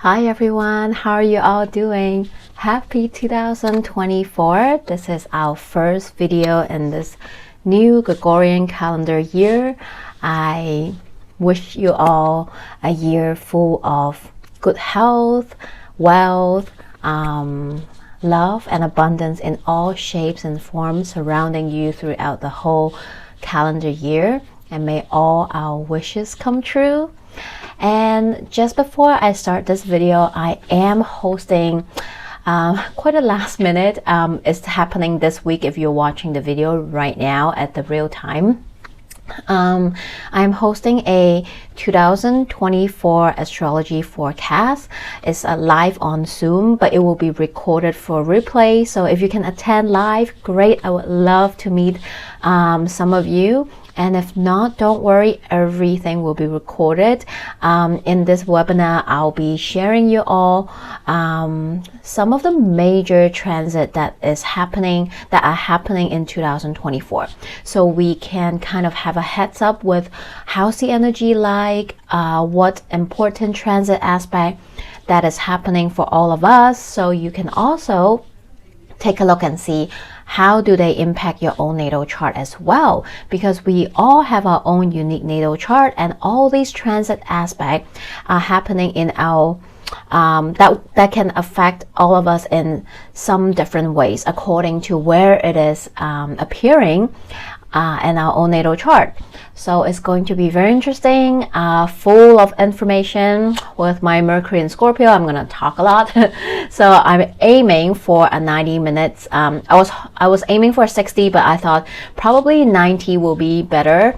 Hi everyone, how are you all doing? Happy 2024. This is our first video in this new Gregorian calendar year. I wish you all a year full of good health, wealth, love and abundance in all shapes and forms surrounding you throughout the whole calendar year, and may all our wishes come true. And just before I start this video, I am hosting quite a last minute. It's happening this week if you're watching the video right now at the real time. I'm hosting a 2024 astrology forecast. It's live on Zoom, but it will be recorded for replay. So if you can attend live, great. I would love to meet some of you. And if not, don't worry, everything will be recorded. In this webinar, I'll be sharing you all some of the major transit that are happening in 2024. So we can kind of have a heads up with how's the energy like, what important transit aspect that is happening for all of us. So you can also take a look and see how do they impact your own natal chart as well, because we all have our own unique natal chart, and all these transit aspects are happening in our that can affect all of us in some different ways according to where it is appearing in our own natal chart. So it's going to be very interesting, full of information. With my Mercury in Scorpio, I'm going to talk a lot. So I'm aiming for a 90 minutes. I was aiming for 60, but I thought probably 90 will be better,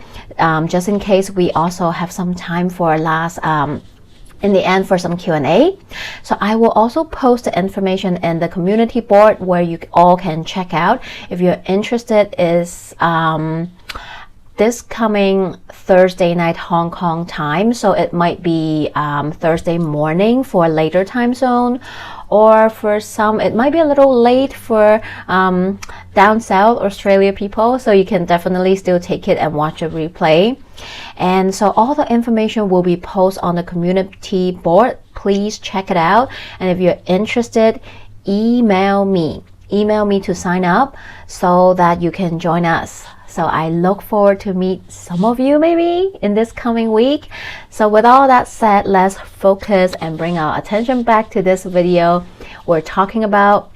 just in case we also have some time for last in the end for some Q&A. So I will also post the information in the community board where you all can check out if you're interested. Is this coming Thursday night Hong Kong time, so it might be Thursday morning for a later time zone, or for some it might be a little late for down south Australia people, so you can definitely still take it and watch a replay. And so all the information will be posted on the community board. Please check it out, and if you're interested, email me to sign up so that you can join us. So I look forward to meet some of you maybe in this coming week. So with all that said, let's focus and bring our attention back to this video. We're talking about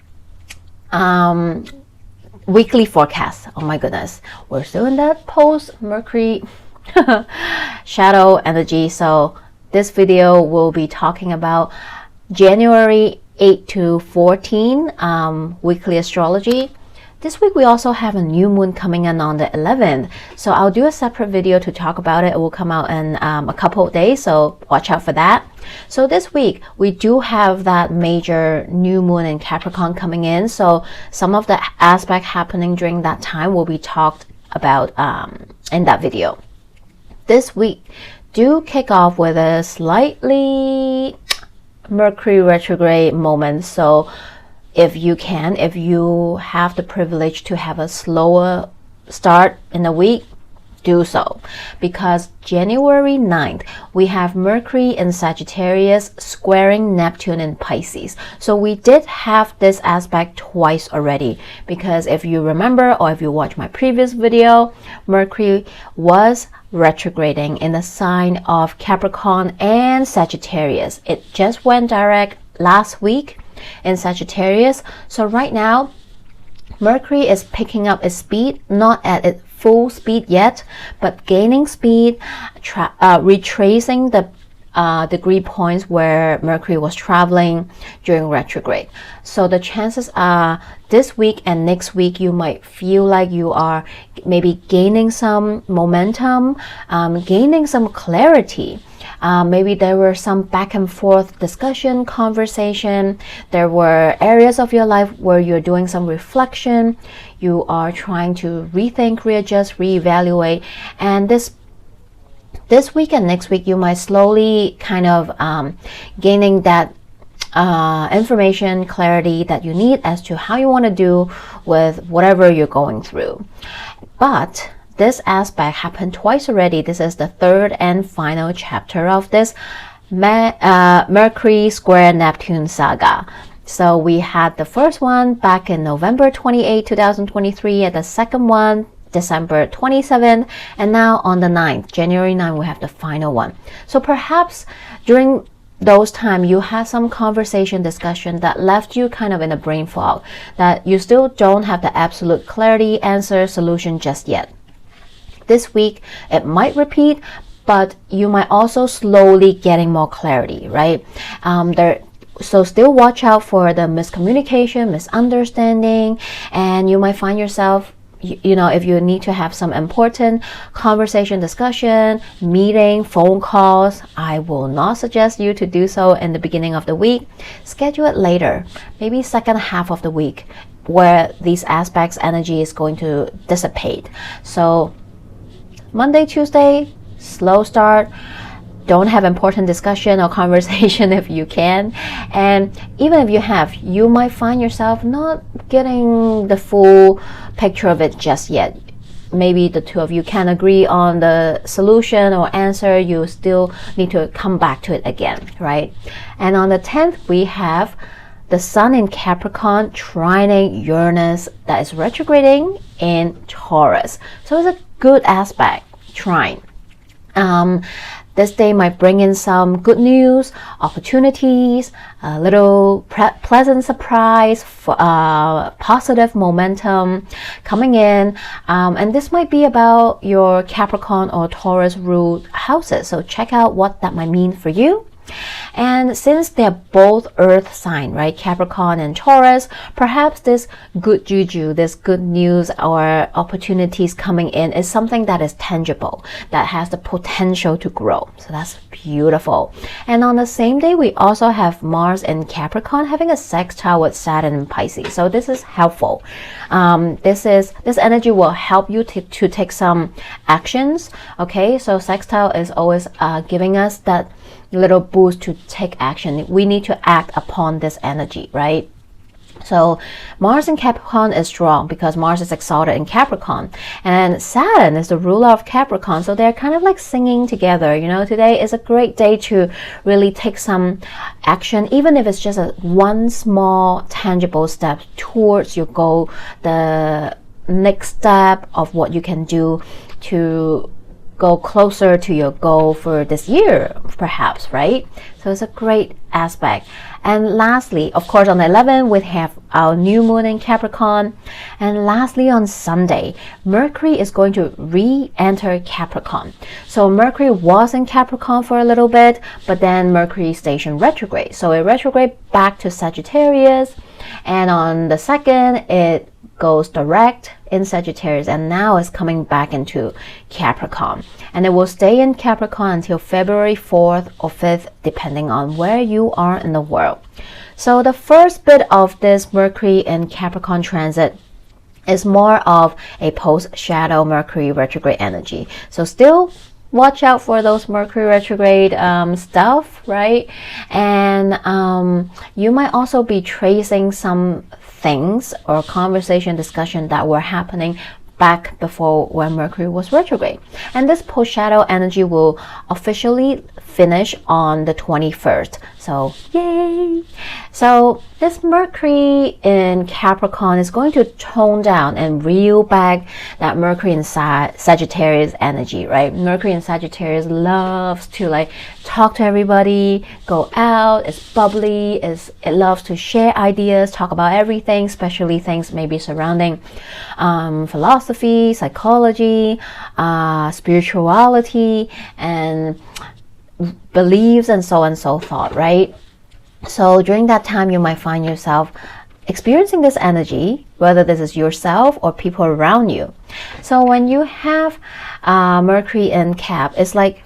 weekly forecast. Oh my goodness, we're still in that post Mercury shadow energy. So this video will be talking about January 8 to 14 weekly astrology. This week we also have a new moon coming in on the 11th, so I'll do a separate video to talk about it. It will come out in a couple of days, so watch out for that. So this week we do have that major new moon in Capricorn coming in, so some of the aspect happening during that time will be talked about in that video. This week do kick off with a slightly Mercury retrograde moment, so if you have the privilege to have a slower start in the week, do so, because January 9th we have Mercury in Sagittarius squaring Neptune in Pisces. So we did have this aspect twice already, because if you remember, or if you watch my previous video, Mercury was retrograding in the sign of Capricorn and Sagittarius. It just went direct last week in Sagittarius. So right now Mercury is picking up its speed, not at its full speed yet, but gaining speed, retracing the degree points where Mercury was traveling during retrograde. So the chances are this week and next week you might feel like you are maybe gaining some momentum, gaining some clarity. Maybe there were some back and forth discussion, conversation. There were areas of your life where you're doing some reflection. You are trying to rethink, readjust, reevaluate. And this week and next week, you might slowly kind of gaining that information, clarity that you need as to how you want to do with whatever you're going through. But this aspect happened twice already. This is the third and final chapter of this Mercury square Neptune saga. So we had the first one back in November 28, 2023, and the second one December 27th, and now on the 9th, January 9th, we have the final one. So perhaps during those time you had some conversation discussion that left you kind of in a brain fog, that you still don't have the absolute clarity, answer, solution just yet. This week it might repeat, but you might also slowly getting more clarity, right? So still watch out for the miscommunication, misunderstanding, and you might find yourself, you know, if you need to have some important conversation, discussion, meeting, phone calls, I will not suggest you to do so in the beginning of the week. Schedule it later, maybe second half of the week, where these aspects energy is going to dissipate. So Monday, Tuesday, slow start. Don't have important discussion or conversation if you can. And even if you have, you might find yourself not getting the full picture of it just yet. Maybe the two of you can agree on the solution or answer. You still need to come back to it again, right? And on the 10th, we have the Sun in Capricorn trining Uranus that is retrograding in Taurus. So it's a good aspect, trine. This day might bring in some good news, opportunities, a little pleasant surprise, positive momentum coming in. And this might be about your Capricorn or Taurus ruled houses. So check out what that might mean for you. And since they're both earth sign, right, Capricorn and Taurus, perhaps this good juju, this good news or opportunities coming in is something that is tangible, that has the potential to grow. So that's beautiful. And on the same day, we also have Mars in Capricorn having a sextile with Saturn in Pisces. So this is helpful. This energy will help you to take some actions. Okay, so sextile is always giving us that little boost to take action. We need to act upon this energy, right? So Mars in Capricorn is strong because Mars is exalted in Capricorn, and Saturn is the ruler of Capricorn, so they're kind of like singing together. You know, today is a great day to really take some action, even if it's just one small tangible step towards your goal, the next step of what you can do to go closer to your goal for this year, perhaps, right? So it's a great aspect. And lastly, of course, on the 11th, we have our new moon in Capricorn. And lastly, on Sunday, Mercury is going to re-enter Capricorn. So Mercury was in Capricorn for a little bit, but then Mercury stationed retrograde. So it retrograde back to Sagittarius. And on the 2nd, it goes direct in Sagittarius, and now it's coming back into Capricorn, and it will stay in Capricorn until February 4th or 5th, depending on where you are in the world. So the first bit of this Mercury in Capricorn transit is more of a post-shadow Mercury retrograde energy. So still watch out for those Mercury retrograde stuff, right? And you might also be tracing some things or conversation discussion that were happening back before when Mercury was retrograde. And this post-shadow energy will officially finish on the 21st. So yay! So this Mercury in Capricorn is going to tone down and reel back that Mercury in Sagittarius energy, right? Mercury in Sagittarius loves to like talk to everybody, go out, it's bubbly, it loves to share ideas, talk about everything, especially things maybe surrounding philosophy, psychology, spirituality, and beliefs, and so on and so forth, right? So during that time, you might find yourself experiencing this energy, whether this is yourself or people around you. So when you have Mercury in Cap, it's like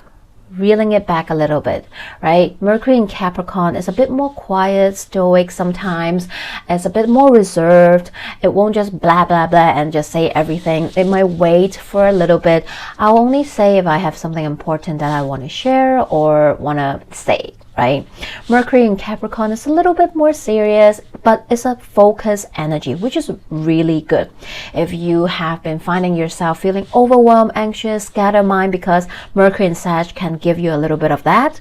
reeling it back a little bit, right? Mercury in Capricorn is a bit more quiet, stoic sometimes. It's a bit more reserved. It won't just blah, blah, blah and just say everything. It might wait for a little bit. I'll only say if I have something important that I want to share or want to say, right? Mercury in Capricorn is a little bit more serious, but it's a focused energy, which is really good. If you have been finding yourself feeling overwhelmed, anxious, scattered mind, because Mercury in Sag can give you a little bit of that,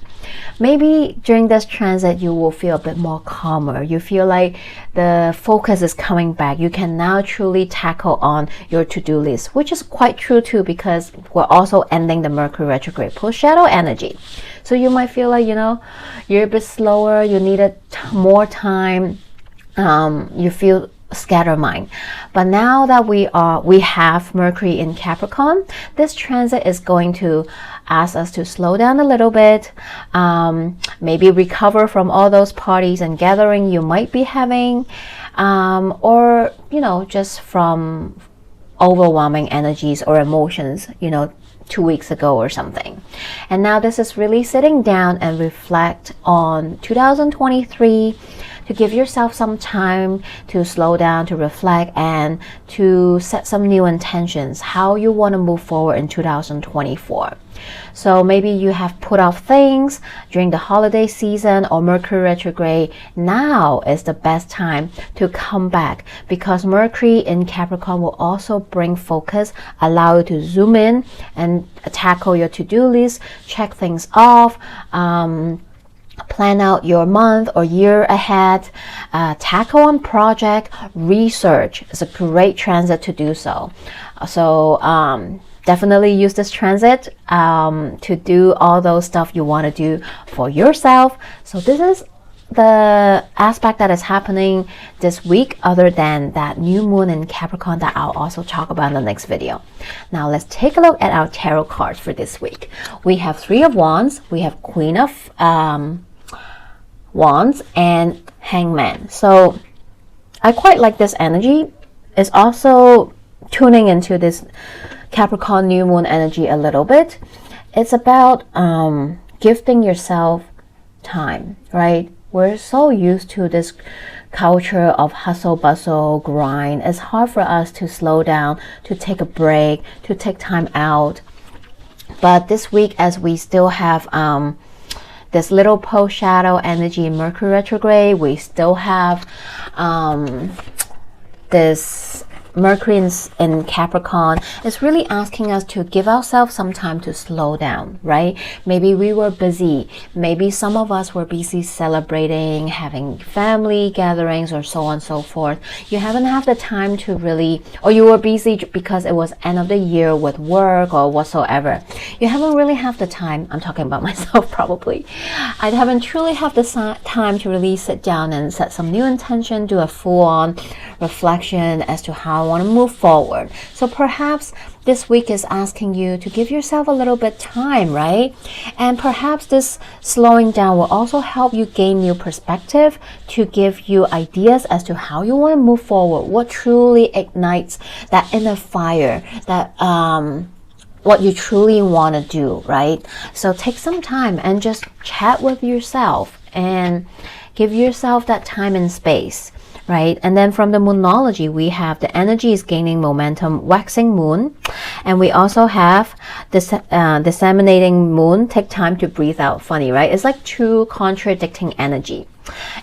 maybe during this transit you will feel a bit more calmer. You feel like the focus is coming back. You can now truly tackle on your to-do list, which is quite true too, because we're also ending the Mercury retrograde post shadow energy. So you might feel like, you're a bit slower, you needed more time, you feel scattered mind. But now that we have Mercury in Capricorn, this transit is going to ask us to slow down a little bit, maybe recover from all those parties and gathering you might be having, or just from overwhelming energies or emotions 2 weeks ago or something. And now this is really sitting down and reflect on 2023, to give yourself some time to slow down, to reflect, and to set some new intentions, how you want to move forward in 2024. So maybe you have put off things during the holiday season or Mercury retrograde. Now is the best time to come back, because Mercury in Capricorn will also bring focus, allow you to zoom in and tackle your to-do list, check things off, plan out your month or year ahead, tackle on project, research. It's a great transit to do so. So definitely use this transit to do all those stuff you want to do for yourself. So this is the aspect that is happening this week, other than that new moon in Capricorn that I'll also talk about in the next video. Now let's take a look at our tarot cards for this week. We have Three of Wands, we have Queen of Wands, and Hangman. So I quite like this energy. It's also tuning into this Capricorn new moon energy a little bit. It's about gifting yourself time, right? We're so used to this culture of hustle, bustle, grind. It's hard for us to slow down, to take a break, to take time out. But this week, as we still have this little post shadow energy in Mercury retrograde, we still have this Mercury in Capricorn. Is really asking us to give ourselves some time to slow down, right? Maybe we were busy. Maybe some of us were busy celebrating, having family gatherings, or so on and so forth. You haven't had the time to really, or you were busy because it was end of the year with work or whatsoever. You haven't really had the time. I'm talking about myself probably. I haven't truly had the time to really sit down and set some new intention, do a full-on reflection as to how I want to move forward. So perhaps this week is asking you to give yourself a little bit time, right? And perhaps this slowing down will also help you gain new perspective, to give you ideas as to how you want to move forward, what truly ignites that inner fire, that what you truly want to do, right? So take some time and just chat with yourself and give yourself that time and space, right? And then from the moonology, we have the energy is gaining momentum, waxing moon, and we also have this disseminating moon. Take time to breathe out. Funny, right? It's like two contradicting energy.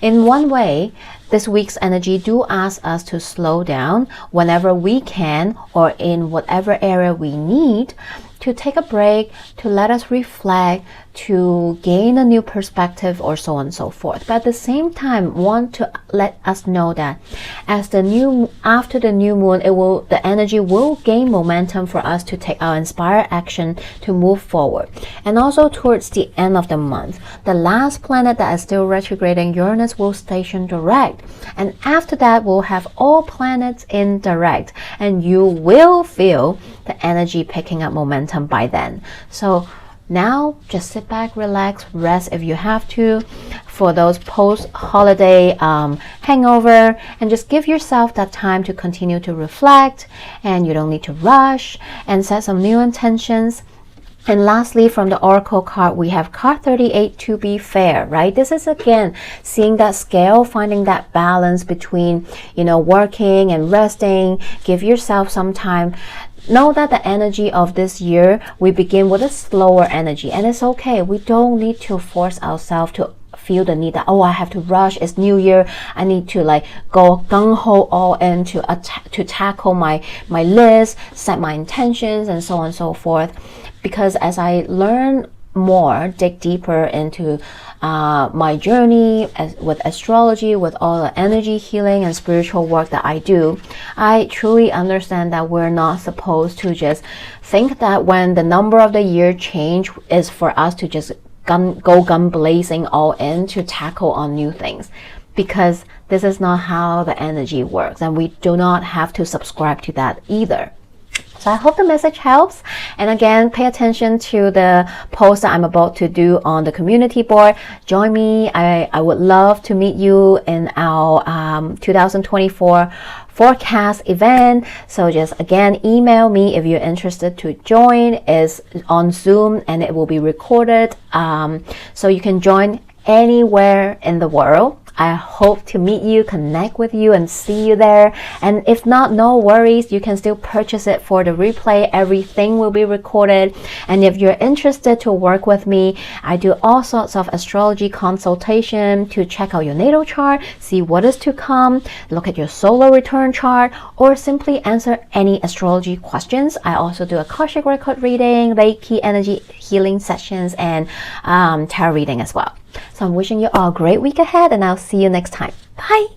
In one way, this week's energy do ask us to slow down whenever we can, or in whatever area we need, to take a break, to let us reflect, to gain a new perspective, or so on and so forth. But at the same time, want to let us know that after the new moon, the energy will gain momentum for us to take our inspired action to move forward. And also towards the end of the month, the last planet that is still retrograding, Uranus, will station direct. And after that, we'll have all planets in direct, and you will feel the energy picking up momentum by then. So now just sit back, relax, rest if you have to, for those post-holiday hangover, and just give yourself that time to continue to reflect, and you don't need to rush, and set some new intentions. And lastly, from the Oracle card, we have card 38, to be fair, right? This is again seeing that scale, finding that balance between, working and resting. Give yourself some time. Know that the energy of this year, we begin with a slower energy, and it's okay. We don't need to force ourselves to feel the need that, oh, I have to rush, it's New Year, I need to like go gung-ho all in to tackle my list, set my intentions, and so on and so forth. Because as I learn more, dig deeper into my journey with astrology, with all the energy healing and spiritual work that I do, I truly understand that we're not supposed to just think that when the number of the year change is for us to just go gun blazing all in to tackle on new things, because this is not how the energy works, and we do not have to subscribe to that either. So I hope the message helps. And again, pay attention to the post that I'm about to do on the community board. Join me. I would love to meet you in our 2024 forecast event. So just again, email me if you're interested to join. It's on Zoom and it will be recorded. So you can join anywhere in the world. I hope to meet you, connect with you, and see you there. And if not, no worries, you can still purchase it for the replay. Everything will be recorded. And if you're interested to work with me, I do all sorts of astrology consultation to check out your natal chart, see what is to come, look at your solar return chart, or simply answer any astrology questions. I also do akashic record reading, reiki energy healing sessions, and tarot reading as well. So I'm wishing you all a great week ahead, and I'll see you next time. Bye!